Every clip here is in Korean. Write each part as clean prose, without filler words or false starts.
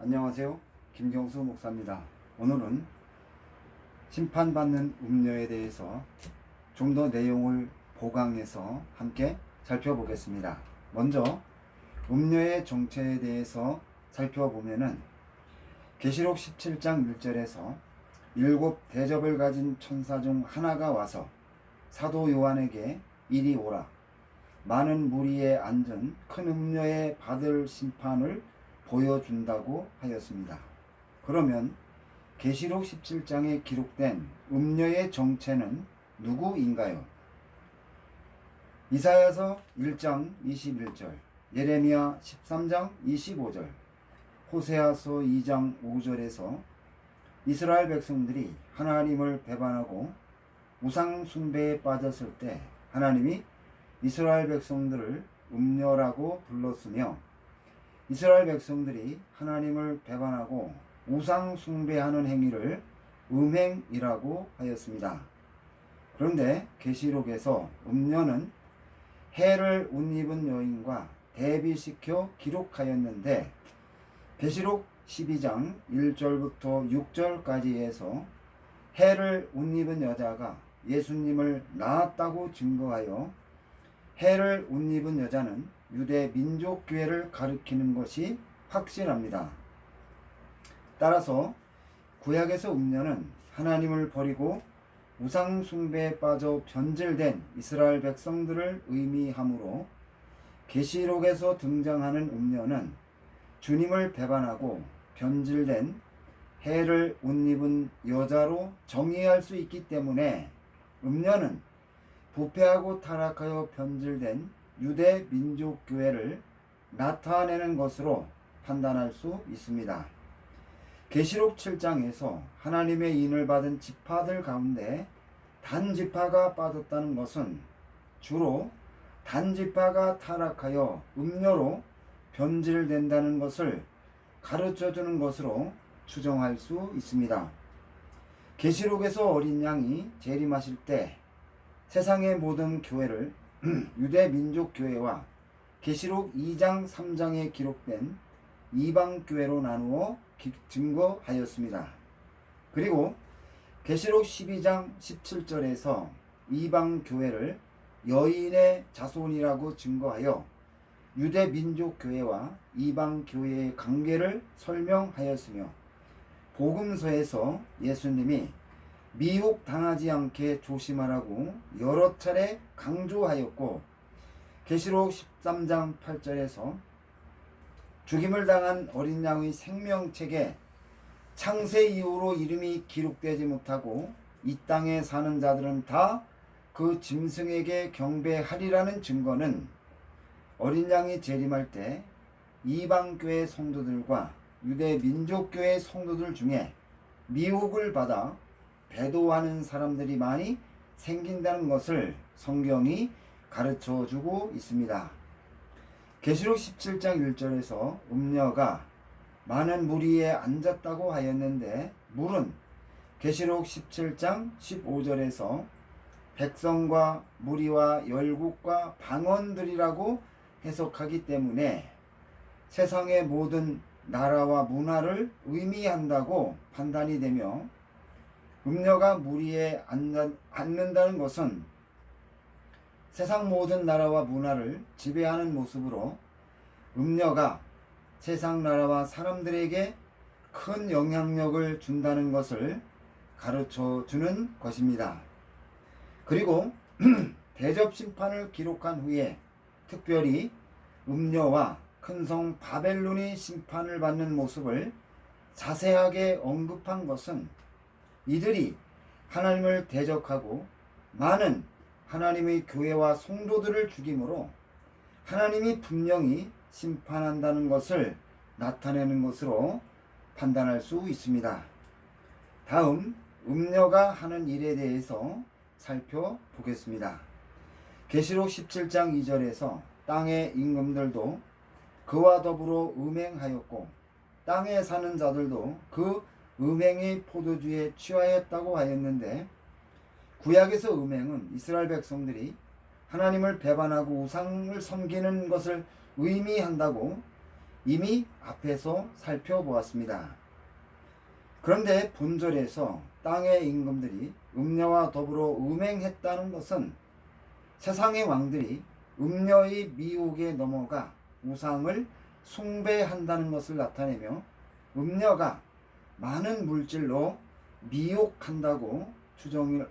안녕하세요. 김경수 목사입니다. 오늘은 심판받는 음녀에 대해서 좀 더 내용을 보강해서 함께 살펴보겠습니다. 먼저 음녀의 정체에 대해서 살펴보면은 계시록 17장 1절에서 7대접을 가진 천사 중 하나가 와서 사도 요한에게 이리 오라. 많은 무리에 앉은 큰 음녀에 받을 심판을 보여준다고 하였습니다. 그러면 계시록 17장에 기록된 음녀의 정체는 누구인가요? 이사야서 1장 21절, 예레미야 13장 25절, 호세아서 2장 5절에서 이스라엘 백성들이 하나님을 배반하고 우상 숭배에 빠졌을 때 하나님이 이스라엘 백성들을 음녀라고 불렀으며, 이스라엘 백성들이 하나님을 배반하고 우상 숭배하는 행위를 음행이라고 하였습니다. 그런데 계시록에서 음녀는 해를 옷 입은 여인과 대비시켜 기록하였는데, 계시록 12장 1절부터 6절까지에서 해를 옷 입은 여자가 예수님을 낳았다고 증거하여 해를 옷 입은 여자는 유대 민족교회를 가리키는 것이 확실합니다. 따라서 구약에서 음녀는 하나님을 버리고 우상 숭배에 빠져 변질된 이스라엘 백성들을 의미하므로, 계시록에서 등장하는 음녀는 주님을 배반하고 변질된 해를 옷 입은 여자로 정의할 수 있기 때문에 음녀는 부패하고 타락하여 변질된 유대 민족교회를 나타내는 것으로 판단할 수 있습니다. 계시록 7장에서 하나님의 인을 받은 지파들 가운데 단 지파가 빠졌다는 것은 주로 단 지파가 타락하여 음녀로 변질된다는 것을 가르쳐주는 것으로 추정할 수 있습니다. 계시록에서 어린 양이 재림하실 때 세상의 모든 교회를 유대 민족 교회와 계시록 2장 3장에 기록된 이방 교회로 나누어 증거하였습니다. 그리고 계시록 12장 17절에서 이방 교회를 여인의 자손이라고 증거하여 유대 민족 교회와 이방 교회의 관계를 설명하였으며, 복음서에서 예수님이 미혹당하지 않게 조심하라고 여러 차례 강조하였고, 계시록 13장 8절에서 죽임을 당한 어린 양의 생명책에 창세 이후로 이름이 기록되지 못하고 이 땅에 사는 자들은 다 그 짐승에게 경배하리라는 증거는 어린 양이 재림할 때 이방교회 성도들과 유대 민족교회 성도들 중에 미혹을 받아 배도하는 사람들이 많이 생긴다는 것을 성경이 가르쳐 주고 있습니다. 계시록 17장 1절에서 음녀가 많은 무리에 앉았다고 하였는데, 물은 계시록 17장 15절에서 백성과 무리와 열국과 방언들이라고 해석하기 때문에 세상의 모든 나라와 문화를 의미한다고 판단이 되며, 음녀가 무리에 앉는다는 것은 세상 모든 나라와 문화를 지배하는 모습으로 음녀가 세상 나라와 사람들에게 큰 영향력을 준다는 것을 가르쳐 주는 것입니다. 그리고 대접 심판을 기록한 후에 특별히 음녀와 큰 성 바벨론이 심판을 받는 모습을 자세하게 언급한 것은 이들이 하나님을 대적하고 많은 하나님의 교회와 성도들을 죽임으로 하나님이 분명히 심판한다는 것을 나타내는 것으로 판단할 수 있습니다. 다음, 음녀가 하는 일에 대해서 살펴보겠습니다. 계시록 17장 2절에서 땅의 임금들도 그와 더불어 음행하였고 땅에 사는 자들도 그 음행이 포도주에 취하였다고 하였는데, 구약에서 음행은 이스라엘 백성들이 하나님을 배반하고 우상을 섬기는 것을 의미한다고 이미 앞에서 살펴보았습니다. 그런데 본절에서 땅의 임금들이 음녀와 더불어 음행했다는 것은 세상의 왕들이 음녀의 미혹에 넘어가 우상을 숭배한다는 것을 나타내며 음녀가 많은 물질로 미혹한다고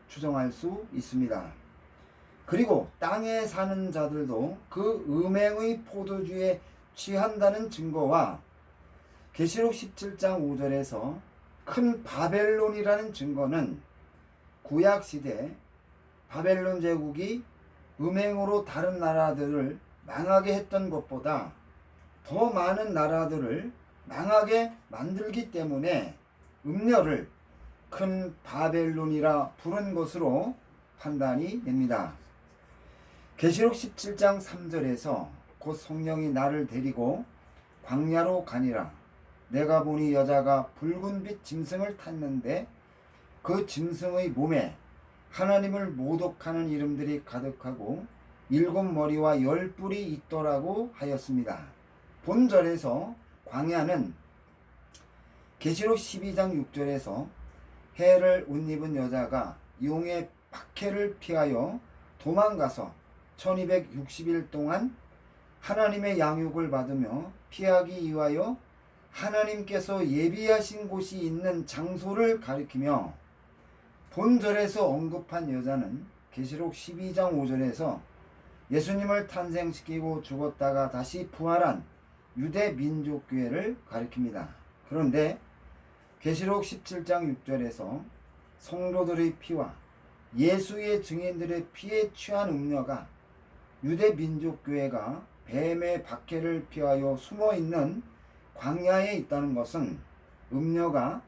추정할 수 있습니다. 그리고 땅에 사는 자들도 그 음행의 포도주에 취한다는 증거와 계시록 17장 5절에서 큰 바벨론이라는 증거는 구약시대 바벨론 제국이 음행으로 다른 나라들을 망하게 했던 것보다 더 많은 나라들을 망하게 만들기 때문에 음녀를 큰 바벨론이라 부른 것으로 판단이 됩니다. 계시록 17장 3절에서 곧 성령이 나를 데리고 광야로 가니라. 내가 보니 여자가 붉은 빛 짐승을 탔는데 그 짐승의 몸에 하나님을 모독하는 이름들이 가득하고 7머리와 10뿔이 있더라고 하였습니다. 본절에서 광야는 계시록 12장 6절에서 해를 옷 입은 여자가 용의 박해를 피하여 도망가서 1260일 동안 하나님의 양육을 받으며 피하기 위하여 하나님께서 예비하신 곳이 있는 장소를 가리키며, 본절에서 언급한 여자는 계시록 12장 5절에서 예수님을 탄생시키고 죽었다가 다시 부활한 유대 민족교회를 가리킵니다. 그런데 계시록 17장 6절에서 성도들의 피와 예수의 증인들의 피에 취한 음녀가 유대 민족교회가 뱀의 박해를 피하여 숨어있는 광야에 있다는 것은 음녀가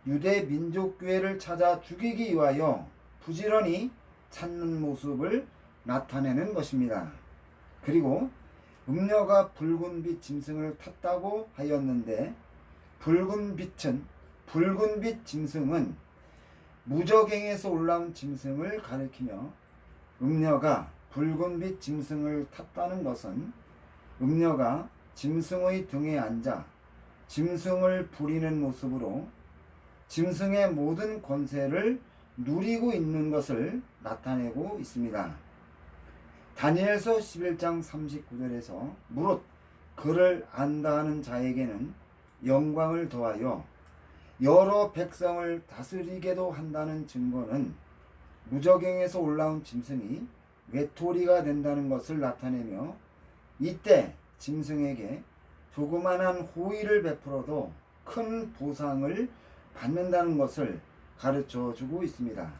유대 민족교회를 찾아 죽이기 위하여 부지런히 찾는 모습을 나타내는 것입니다. 그리고 음녀가 붉은 빛 짐승을 탔다고 하였는데 붉은 빛 짐승은 무저갱에서 올라온 짐승을 가리키며, 음녀가 붉은 빛 짐승을 탔다는 것은 음녀가 짐승의 등에 앉아 짐승을 부리는 모습으로 짐승의 모든 권세를 누리고 있는 것을 나타내고 있습니다. 다니엘서 11장 39절에서 무릇 그를 안다 하는 자에게는 영광을 더하여 여러 백성을 다스리게도 한다는 증거는 무저갱에서 올라온 짐승이 외톨이가 된다는 것을 나타내며, 이때 짐승에게 조그만한 호의를 베풀어도 큰 보상을 받는다는 것을 가르쳐 주고 있습니다.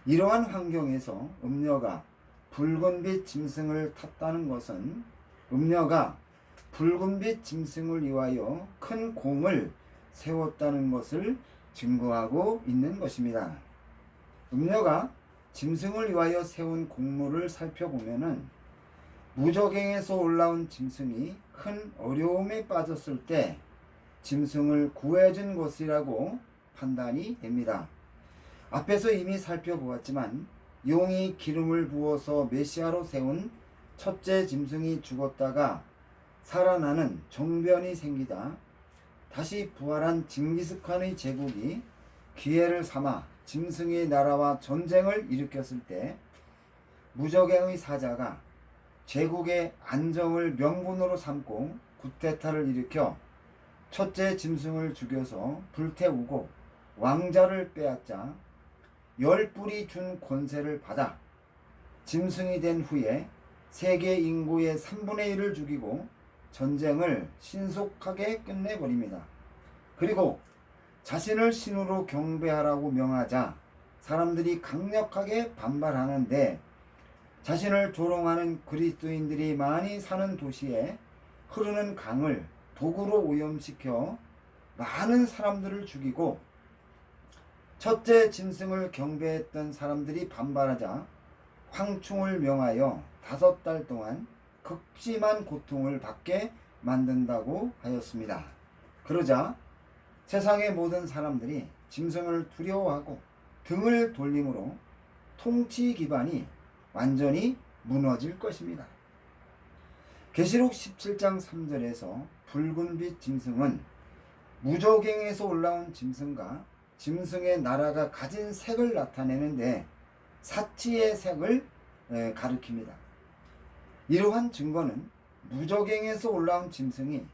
이러한 환경에서 음녀가 붉은빛 짐승을 탔다는 것은 음녀가 붉은빛 짐승을 위하여 큰 공을 세웠다는 것을 증거하고 있는 것입니다. 음녀가 짐승을 위하여 세운 공로를 살펴보면은 무저갱에서 올라온 짐승이 큰 어려움에 빠졌을 때 짐승을 구해준 것이라고 판단이 됩니다. 앞에서 이미 살펴보았지만 용이 기름을 부어서 메시아로 세운 첫째 짐승이 죽었다가 살아나는 정변이 생기자 다시 부활한 징기스칸의 제국이 기회를 삼아 짐승의 나라와 전쟁을 일으켰을 때 무저갱의 사자가 제국의 안정을 명분으로 삼고 구테타를 일으켜 첫째 짐승을 죽여서 불태우고 왕자를 빼앗자 10뿔이 준 권세를 받아 짐승이 된 후에 세계 인구의 3분의 1을 죽이고 전쟁을 신속하게 끝내버립니다. 그리고 자신을 신으로 경배하라고 명하자 사람들이 강력하게 반발하는데, 자신을 조롱하는 그리스도인들이 많이 사는 도시에 흐르는 강을 독으로 오염시켜 많은 사람들을 죽이고, 첫째 짐승을 경배했던 사람들이 반발하자 황충을 명하여 5달 동안 극심한 고통을 받게 만든다고 하였습니다. 그러자 세상의 모든 사람들이 짐승을 두려워하고 등을 돌림으로 통치 기반이 완전히 무너질 것입니다. 계시록 17장 3절에서 붉은빛 짐승은 무저갱에서 올라온 짐승과 짐승의 나라가 가진 색을 나타내는데 사치의 색을 가리킵니다. 이러한 증거는 무저갱에서 올라온 짐승이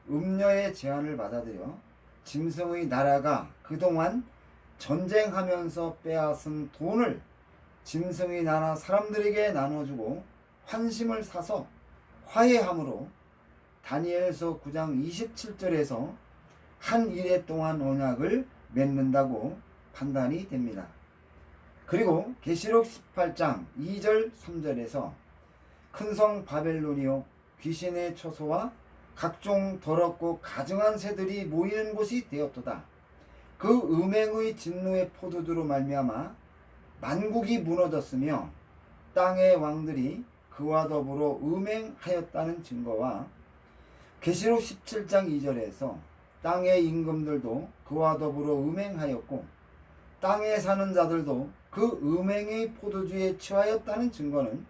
음녀의 제안을 받아들여 짐승의 나라가 그동안 전쟁하면서 빼앗은 돈을 짐승의 나라 사람들에게 나눠주고 환심을 사서 화해함으로 다니엘서 9장 27절에서 한 이래 동안 언약을 맺는다고 판단이 됩니다. 그리고 계시록 18장 2절 3절에서 큰성 바벨론이요 귀신의 처소와 각종 더럽고 가증한 새들이 모이는 곳이 되었도다. 그 음행의 진노의 포도주로 말미암아 만국이 무너졌으며 땅의 왕들이 그와 더불어 음행하였다는 증거와 계시록 17장 2절에서 땅의 임금들도 그와 더불어 음행하였고 땅에 사는 자들도 그 음행의 포도주에 취하였다는 증거는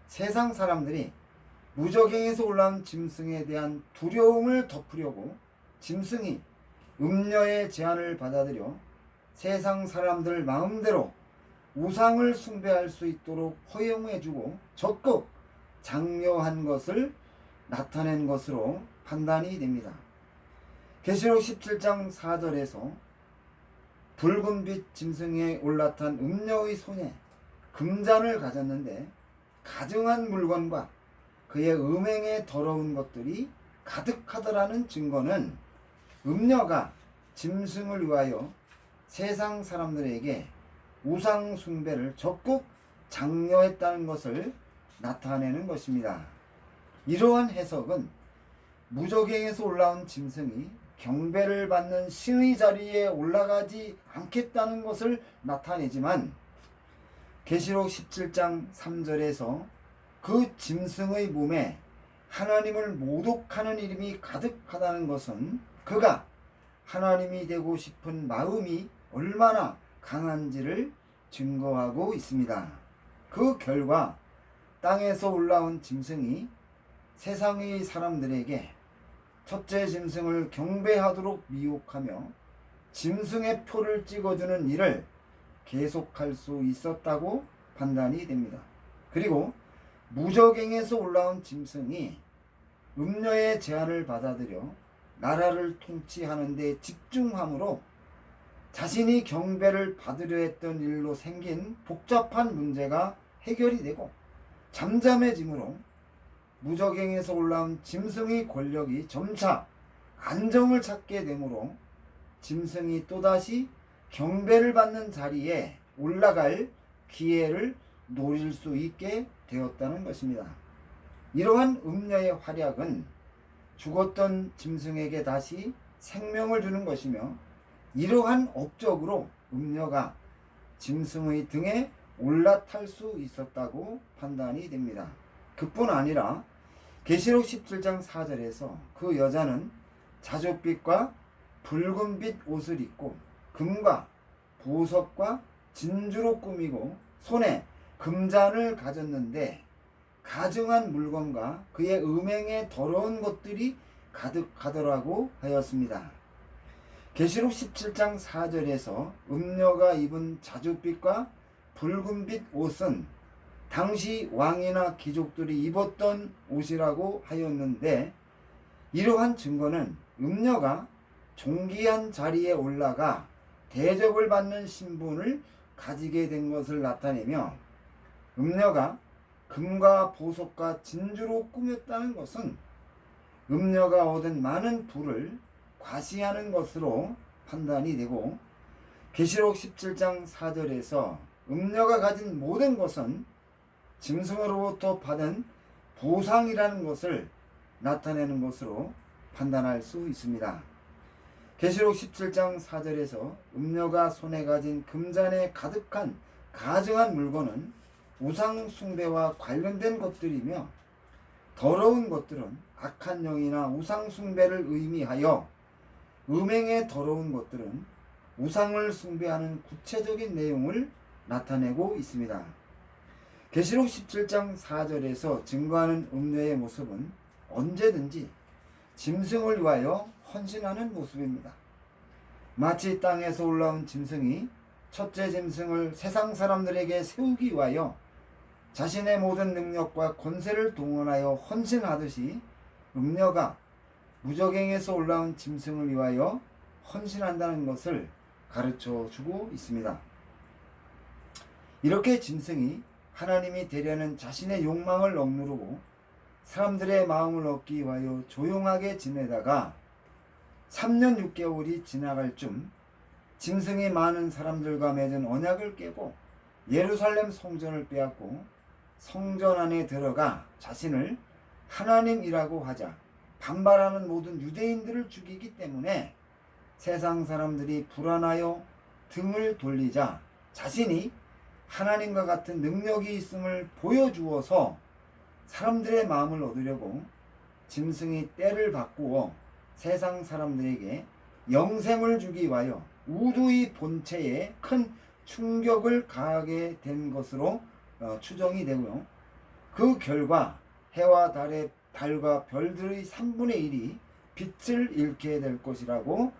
세상 사람들이 무저갱에서 올라온 짐승에 대한 두려움을 덮으려고 짐승이 음녀의 제안을 받아들여 세상 사람들 마음대로 우상을 숭배할 수 있도록 허용해주고 적극 장려한 것을 나타낸 것으로 판단이 됩니다. 계시록 17장 4절에서 붉은빛 짐승에 올라탄 음녀의 손에 금잔을 가졌는데 가증한 물건과 그의 음행에 더러운 것들이 가득하더라는 증거는 음녀가 짐승을 위하여 세상 사람들에게 우상 숭배를 적극 장려했다는 것을 나타내는 것입니다. 이러한 해석은 무저갱에서 올라온 짐승이 경배를 받는 신의 자리에 올라가지 않겠다는 것을 나타내지만 계시록 17장 3절에서 그 짐승의 몸에 하나님을 모독하는 이름이 가득하다는 것은 그가 하나님이 되고 싶은 마음이 얼마나 강한지를 증거하고 있습니다. 그 결과 땅에서 올라온 짐승이 세상의 사람들에게 첫째 짐승을 경배하도록 미혹하며 짐승의 표를 찍어주는 일을 계속할 수 있었다고 판단이 됩니다. 그리고 무저갱에서 올라온 짐승이 음녀의 제안을 받아들여 나라를 통치하는 데 집중함으로 자신이 경배를 받으려 했던 일로 생긴 복잡한 문제가 해결이 되고 잠잠해짐으로 무저갱에서 올라온 짐승의 권력이 점차 안정을 찾게 되므로 짐승이 또다시 경배를 받는 자리에 올라갈 기회를 노릴 수 있게 되었다는 것입니다. 이러한 음녀의 활약은 죽었던 짐승에게 다시 생명을 주는 것이며 이러한 업적으로 음녀가 짐승의 등에 올라탈 수 있었다고 판단이 됩니다. 그뿐 아니라 계시록 17장 4절에서 그 여자는 자줏빛과 붉은빛 옷을 입고 금과 보석과 진주로 꾸미고 손에 금잔을 가졌는데 가증한 물건과 그의 음행에 더러운 것들이 가득하더라고 하였습니다. 계시록 17장 4절에서 음녀가 입은 자줏빛과 붉은빛 옷은 당시 왕이나 귀족들이 입었던 옷이라고 하였는데 이러한 증거는 음녀가 존귀한 자리에 올라가 대접을 받는 신분을 가지게 된 것을 나타내며 음녀가 금과 보석과 진주로 꾸몄다는 것은 음녀가 얻은 많은 부를 과시하는 것으로 판단이 되고 계시록 17장 4절에서 음녀가 가진 모든 것은 짐승으로부터 받은 보상이라는 것을 나타내는 것으로 판단할 수 있습니다. 계시록 17장 4절에서 음녀가 손에 가진 금잔에 가득한 가증한 물건은 우상 숭배와 관련된 것들이며 더러운 것들은 악한 영이나 우상 숭배를 의미하여 음행에 더러운 것들은 우상을 숭배하는 구체적인 내용을 나타내고 있습니다. 계시록 17장 4절에서 증거하는 음녀의 모습은 언제든지 짐승을 위하여 헌신하는 모습입니다. 마치 땅에서 올라온 짐승이 첫째 짐승을 세상 사람들에게 세우기 위하여 자신의 모든 능력과 권세를 동원하여 헌신하듯이 음녀가 무저갱에서 올라온 짐승을 위하여 헌신한다는 것을 가르쳐 주고 있습니다. 이렇게 짐승이 하나님이 되려는 자신의 욕망을 억누르고 사람들의 마음을 얻기 위하여 조용하게 지내다가 3년 6개월이 지나갈 쯤 짐승이 많은 사람들과 맺은 언약을 깨고 예루살렘 성전을 빼앗고 성전 안에 들어가 자신을 하나님이라고 하자 반발하는 모든 유대인들을 죽이기 때문에 세상 사람들이 불안하여 등을 돌리자 자신이 하나님과 같은 능력이 있음을 보여주어서 사람들의 마음을 얻으려고 짐승이 때를 바꾸어 세상 사람들에게 영생을 주기 위하여 우주의 본체에 큰 충격을 가하게 된 것으로 추정이 되고요. 그 결과 해와 달과 별들의 3분의 1이 빛을 잃게 될 것이라고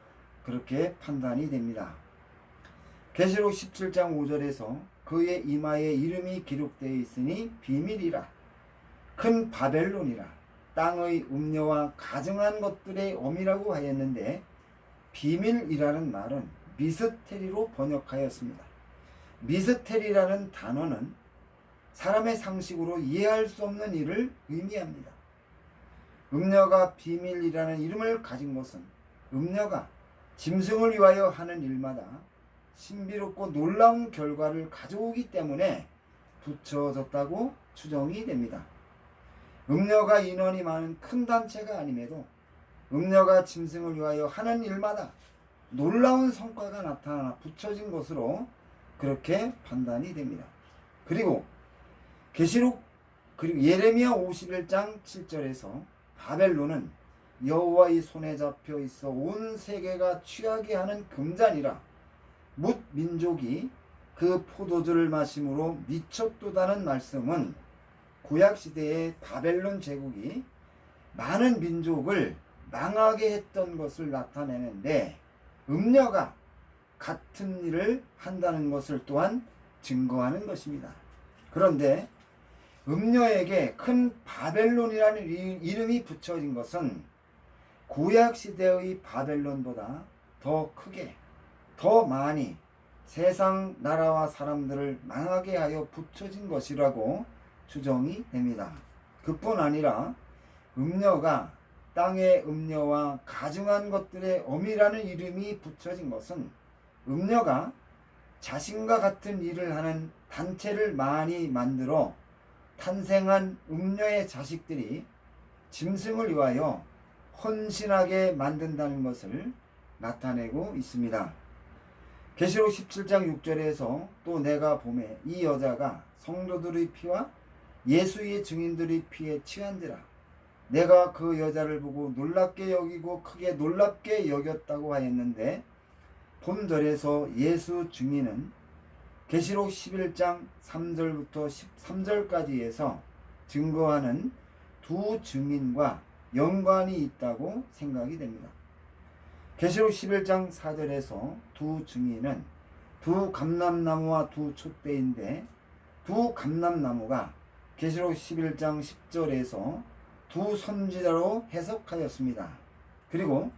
그렇게 판단이 됩니다. 계시록 17장 5절에서 그의 이마에 이름이 기록되어 있으니 비밀이라 큰 바벨론이라 땅의 음녀와 가증한 것들의 엄이라고 하였는데 비밀이라는 말은 미스테리로 번역하였습니다. 미스테리라는 단어는 사람의 상식으로 이해할 수 없는 일을 의미합니다. 음녀가 비밀이라는 이름을 가진 것은 음녀가 짐승을 위하여 하는 일마다 신비롭고 놀라운 결과를 가져오기 때문에 붙여졌다고 추정이 됩니다. 음녀가 인원이 많은 큰 단체가 아님에도 음녀가 짐승을 위하여 하는 일마다 놀라운 성과가 나타나 붙여진 것으로 그렇게 판단이 됩니다. 그리고 예레미야 51장 7절에서 바벨론은 여호와의 손에 잡혀 있어 온 세계가 취하게 하는 금잔이라 뭇 민족이 그 포도주를 마심으로 미쳤도다는 말씀은 구약시대의 바벨론 제국이 많은 민족을 망하게 했던 것을 나타내는데 음녀가 같은 일을 한다는 것을 또한 증거하는 것입니다. 그런데 음녀에게 큰 바벨론이라는 이름이 붙여진 것은 구약시대의 바벨론보다 더 크게 더 많이 세상 나라와 사람들을 망하게 하여 붙여진 것이라고 추정이 됩니다. 그뿐 아니라 음녀가 땅의 음녀와 가증한 것들의 엄이라는 이름이 붙여진 것은 음녀가 자신과 같은 일을 하는 단체를 많이 만들어 탄생한 음녀의 자식들이 짐승을 위하여 헌신하게 만든다는 것을 나타내고 있습니다. 계시록 17장 6절에서 또 내가 보매 이 여자가 성도들의 피와 예수의 증인들의 피에 취한지라 내가 그 여자를 보고 놀랍게 여기고 크게 놀랍게 여겼다고 하였는데 본절에서 예수 증인은 계시록 11장 3절부터 13절까지에서 증거하는 두 증인과 연관이 있다고 생각이 됩니다. 계시록 11장 4절에서 두 증인은 두 감람나무와 두 촛대인데 두 감람나무가 계시록 11장 10절에서 두 선지자로 해석하였습니다. 그리고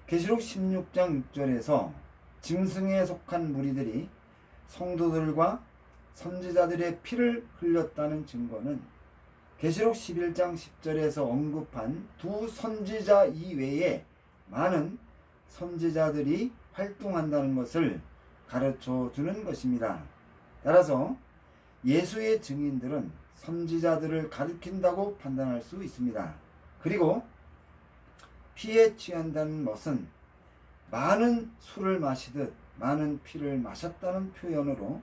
계시록 16장 6절에서 짐승에 속한 무리들이 성도들과 선지자들의 피를 흘렸다는 증거는 계시록 11장 10절에서 언급한 두 선지자 이외에 많은 선지자들이 활동한다는 것을 가르쳐 주는 것입니다. 따라서 예수의 증인들은 선지자들을 가리킨다고 판단할 수 있습니다. 그리고 피에 취한다는 것은 많은 술을 마시듯 많은 피를 마셨다는 표현으로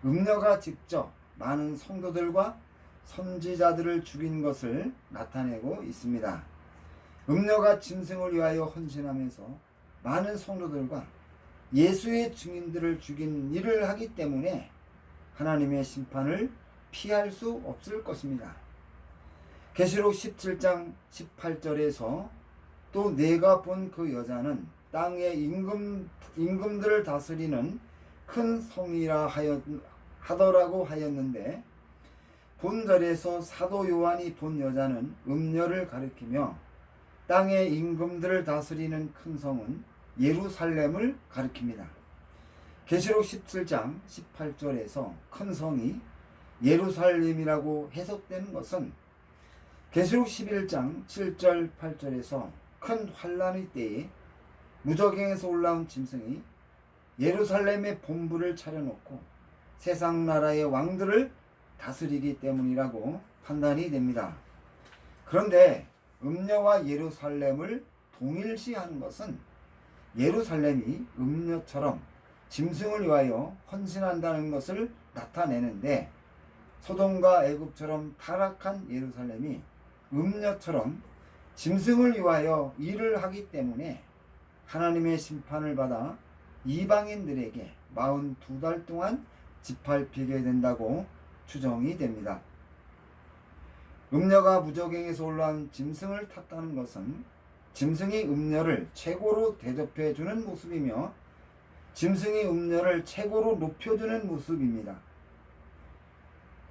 음녀가 직접 많은 성도들과 선지자들을 죽인 것을 나타내고 있습니다. 음녀가 짐승을 위하여 헌신하면서 많은 성도들과 예수의 증인들을 죽인 일을 하기 때문에 하나님의 심판을 피할 수 없을 것입니다. 계시록 17장 18절에서 또 내가 본 그 여자는 땅의 임금들을 다스리는 큰 성이라 하더라고 하였는데, 본절에서 사도 요한이 본 여자는 음녀를 가리키며 땅의 임금들을 다스리는 큰 성은 예루살렘을 가리킵니다. 계시록 17장 18절에서 큰 성이 예루살렘이라고 해석되는 것은 계시록 11장 7절 8절에서 큰 환란의 때에 무저갱에서 올라온 짐승이 예루살렘의 본부를 차려놓고 세상 나라의 왕들을 다스리기 때문이라고 판단이 됩니다. 그런데 음녀와 예루살렘을 동일시하는 것은 예루살렘이 음녀처럼 짐승을 위하여 헌신한다는 것을 나타내는데, 소돔과 애굽처럼 타락한 예루살렘이 음녀처럼 짐승을 위하여 일을 하기 때문에 하나님의 심판을 받아 이방인들에게 42달 동안 짓밟히게 된다고 추정이 됩니다. 음녀가 무저갱에서 올라온 짐승을 탔다는 것은 짐승이 음녀를 최고로 대접해 주는 모습이며 짐승이 음녀를 최고로 높여주는 모습입니다.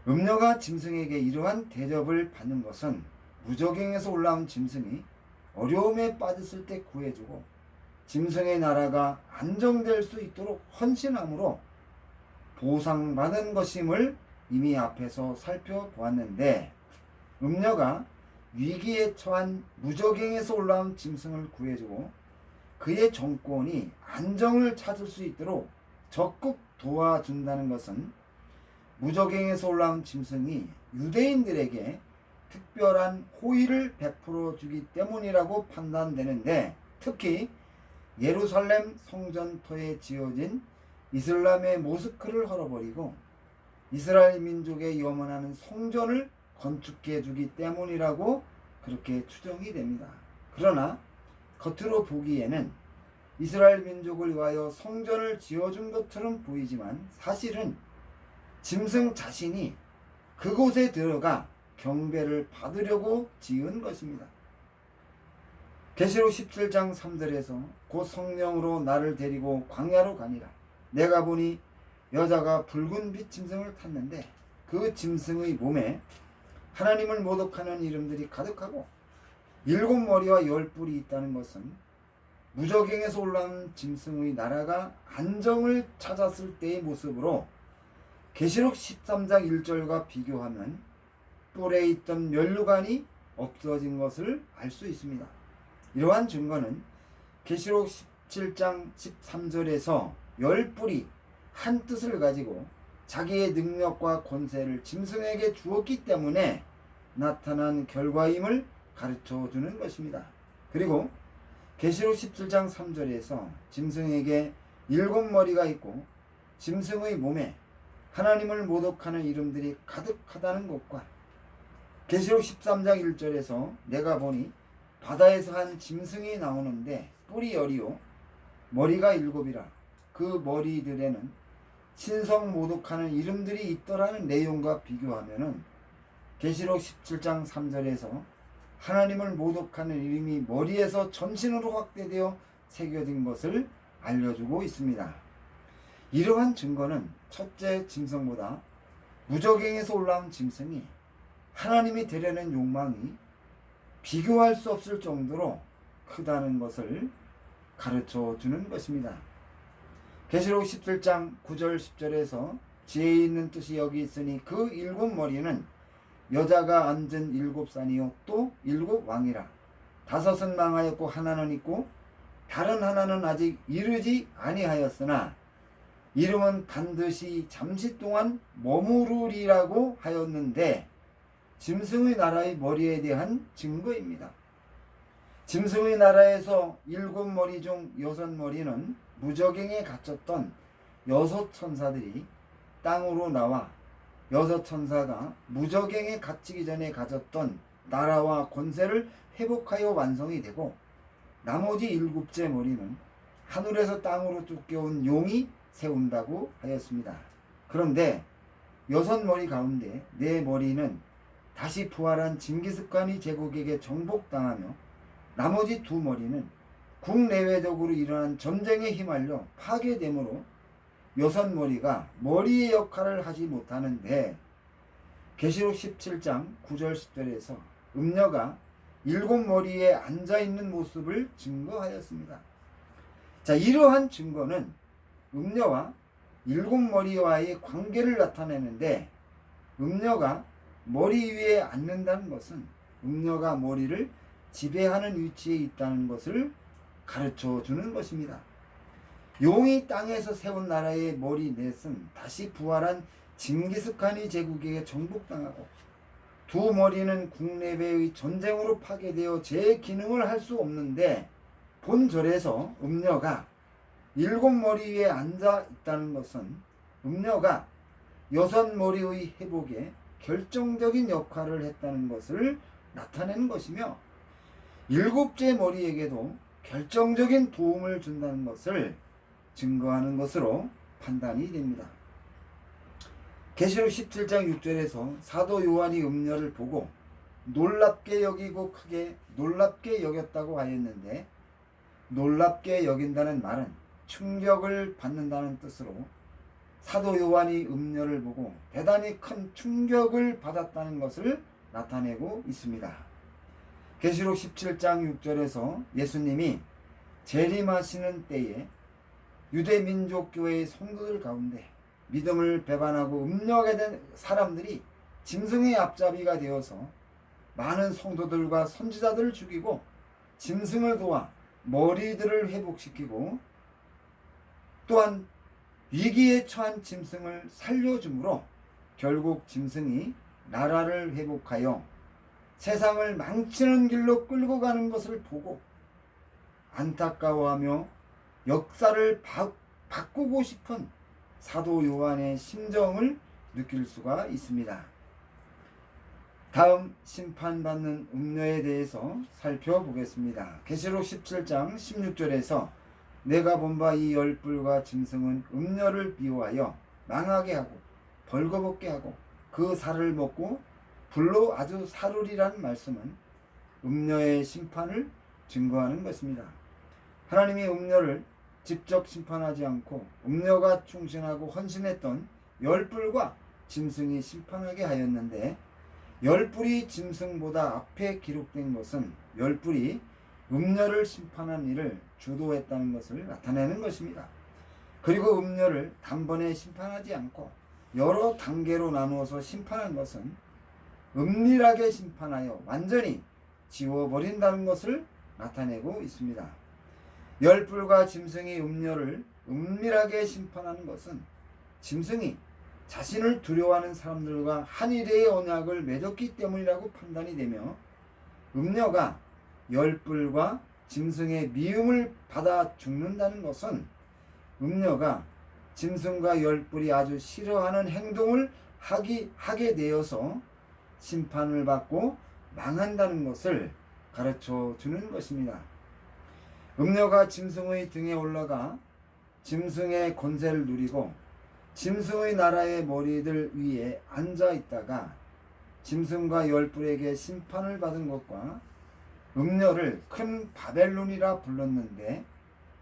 음녀가 짐승에게 이러한 대접을 받는 것은 무저갱에서 올라온 짐승이 어려움에 빠졌을 때 구해주고 짐승의 나라가 안정될 수 있도록 헌신함으로 보상받은 것임을 이미 앞에서 살펴보았는데, 음녀가 위기에 처한 무저갱에서 올라온 짐승을 구해주고 그의 정권이 안정을 찾을 수 있도록 적극 도와준다는 것은 무저갱에서 올라온 짐승이 유대인들에게 특별한 호의를 베풀어 주기 때문이라고 판단되는데, 특히 예루살렘 성전터에 지어진 이슬람의 모스크를 헐어버리고 이스라엘 민족의 염원하는 성전을 건축해 주기 때문이라고 그렇게 추정이 됩니다. 그러나 겉으로 보기에는 이스라엘 민족을 위하여 성전을 지어준 것처럼 보이지만 사실은 짐승 자신이 그곳에 들어가 경배를 받으려고 지은 것입니다. 계시록 17장 3절에서 곧 성령으로 나를 데리고 광야로 가니라. 내가 보니 여자가 붉은 빛 짐승을 탔는데 그 짐승의 몸에 하나님을 모독하는 이름들이 가득하고 7머리와 10뿔이 있다는 것은 무저갱에서 올라온 짐승의 나라가 안정을 찾았을 때의 모습으로 계시록 13장 1절과 비교하면 뿔에 있던 면류관이 없어진 것을 알 수 있습니다. 이러한 증거는 계시록 17장 13절에서 10뿔이 한 뜻을 가지고 자기의 능력과 권세를 짐승에게 주었기 때문에 나타난 결과임을 가르쳐 주는 것입니다. 그리고 계시록 17장 3절에서 짐승에게 7머리가 있고 짐승의 몸에 하나님을 모독하는 이름들이 가득하다는 것과 계시록 13장 1절에서 내가 보니 바다에서 한 짐승이 나오는데 뿔이 10이요 머리가 7이라 그 머리들에는 신성 모독하는 이름들이 있더라는 내용과 비교하면은 계시록 17장 3절에서 하나님을 모독하는 이름이 머리에서 전신으로 확대되어 새겨진 것을 알려주고 있습니다. 이러한 증거는 첫째 짐승보다 무저갱에서 올라온 짐승이 하나님이 되려는 욕망이 비교할 수 없을 정도로 크다는 것을 가르쳐 주는 것입니다. 계시록 17장 9절 10절에서 지혜 있는 뜻이 여기 있으니 그 7머리는 여자가 앉은 7산이요 또 7왕이라 5은 망하였고 하나는 있고 다른 하나는 아직 이르지 아니하였으나 이름은 반드시 잠시 동안 머무르리라고 하였는데 짐승의 나라의 머리에 대한 증거입니다. 짐승의 나라에서 7머리 중 6머리는 무저갱에 갇혔던 6천사들이 땅으로 나와 6천사가 무저갱에 갇히기 전에 가졌던 나라와 권세를 회복하여 완성이 되고 나머지 7째 머리는 하늘에서 땅으로 쫓겨온 용이 세운다고 하였습니다. 그런데 여섯 머리 가운데 네 머리는 다시 부활한 징기스칸이 제국에게 정복당하며 나머지 두 머리는 국내외적으로 일어난 전쟁에 휘말려 파괴되므로 여섯 머리가 머리의 역할을 하지 못하는데 계시록 17장 9절 10절에서 음녀가 일곱 머리에 앉아있는 모습을 증거하였습니다. 자, 이러한 증거는 음녀와 일곱 머리와의 관계를 나타내는데 음녀가 머리 위에 앉는다는 것은 음녀가 머리를 지배하는 위치에 있다는 것을 가르쳐 주는 것입니다. 용이 땅에서 세운 나라의 머리 넷은 다시 부활한 징기스칸이 제국에게 정복당하고 두 머리는 국내외의 전쟁으로 파괴되어 제 기능을 할 수 없는데 본절에서 음녀가 일곱 머리 위에 앉아 있다는 것은 음녀가 여섯 머리의 회복에 결정적인 역할을 했다는 것을 나타내는 것이며 일곱째 머리에게도 결정적인 도움을 준다는 것을 증거하는 것으로 판단이 됩니다. 계시록 17장 6절에서 사도 요한이 음녀를 보고 놀랍게 여기고 크게 놀랍게 여겼다고 하였는데 놀랍게 여긴다는 말은 충격을 받는다는 뜻으로 사도 요한이 음녀를 보고 대단히 큰 충격을 받았다는 것을 나타내고 있습니다. 계시록 17장 6절에서 예수님이 재림하시는 때에 유대민족교회의 성도들 가운데 믿음을 배반하고 음녀하게 된 사람들이 짐승의 앞잡이가 되어서 많은 성도들과 선지자들을 죽이고 짐승을 도와 머리들을 회복시키고 또한 위기에 처한 짐승을 살려주므로 결국 짐승이 나라를 회복하여 세상을 망치는 길로 끌고 가는 것을 보고 안타까워하며 역사를 바꾸고 싶은 사도 요한의 심정을 느낄 수가 있습니다. 다음 심판받는 음녀에 대해서 살펴보겠습니다. 계시록 17장 16절에서 내가 본 바 이 열불과 짐승은 음녀를 비유하여 망하게 하고 벌거벗게 하고 그 살을 먹고 불로 아주 사르리라는 말씀은 음녀의 심판을 증거하는 것입니다. 하나님이 음녀를 직접 심판하지 않고 음녀가 충신하고 헌신했던 열불과 짐승이 심판하게 하였는데 열불이 짐승보다 앞에 기록된 것은 열불이 음녀를 심판한 일을 주도했다는 것을 나타내는 것입니다. 그리고 음녀를 단번에 심판하지 않고 여러 단계로 나누어서 심판한 것은 은밀하게 심판하여 완전히 지워버린다는 것을 나타내고 있습니다. 열불과 짐승이 음녀를 은밀하게 심판하는 것은 짐승이 자신을 두려워하는 사람들과 한일의 언약을 맺었기 때문이라고 판단이 되며 음녀가 열불과 짐승의 미움을 받아 죽는다는 것은 음녀가 짐승과 열불이 아주 싫어하는 행동을 하게 되어서 심판을 받고 망한다는 것을 가르쳐 주는 것입니다. 음녀가 짐승의 등에 올라가 짐승의 권세를 누리고 짐승의 나라의 머리들 위에 앉아 있다가 짐승과 열불에게 심판을 받은 것과 음녀를 큰 바벨론이라 불렀는데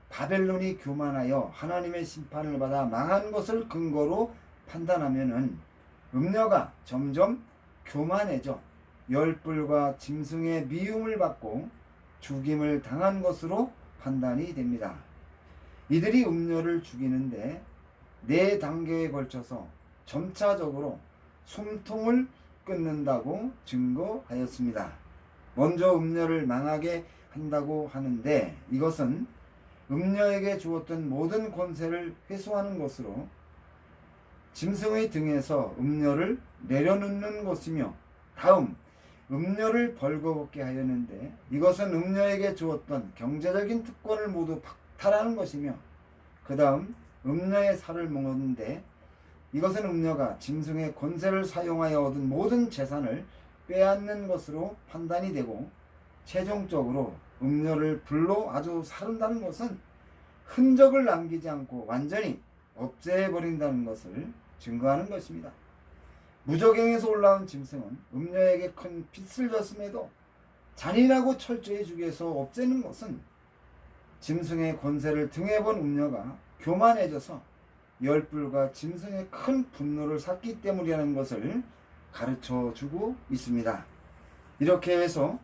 바벨론이 교만하여 하나님의 심판을 받아 망한 것을 근거로 판단하면은 음녀가 점점 교만해져 열불과 짐승의 미움을 받고 죽임을 당한 것으로 판단이 됩니다. 이들이 음녀를 죽이는데 4단계에 걸쳐서 점차적으로 숨통을 끊는다고 증거하였습니다. 먼저 음녀를 망하게 한다고 하는데 이것은 음녀에게 주었던 모든 권세를 회수하는 것으로 짐승의 등에서 음녀를 내려놓는 것이며 다음 음녀를 벌거벗게 하였는데 이것은 음녀에게 주었던 경제적인 특권을 모두 박탈하는 것이며 그 다음 음녀의 살을 먹었는데 이것은 음녀가 짐승의 권세를 사용하여 얻은 모든 재산을 빼앗는 것으로 판단이 되고 최종적으로 음녀를 불로 아주 사른다는 것은 흔적을 남기지 않고 완전히 없애버린다는 것을 증거하는 것입니다. 무저갱에서 올라온 짐승은 음녀에게 큰 빚을 졌음에도 잔인하고 철저히 죽여서 없애는 것은 짐승의 권세를 등에 본 음녀가 교만해져서 열불과 짐승의 큰 분노를 샀기 때문이라는 것을 가르쳐 주고 있습니다. 이렇게 해서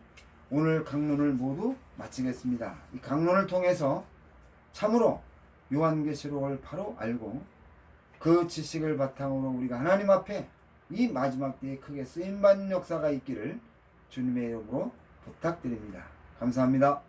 오늘 강론을 모두 마치겠습니다. 이 강론을 통해서 참으로 요한계시록을 바로 알고 그 지식을 바탕으로 우리가 하나님 앞에 이 마지막 때에 크게 쓰임받는 역사가 있기를 주님의 이름으로 부탁드립니다. 감사합니다.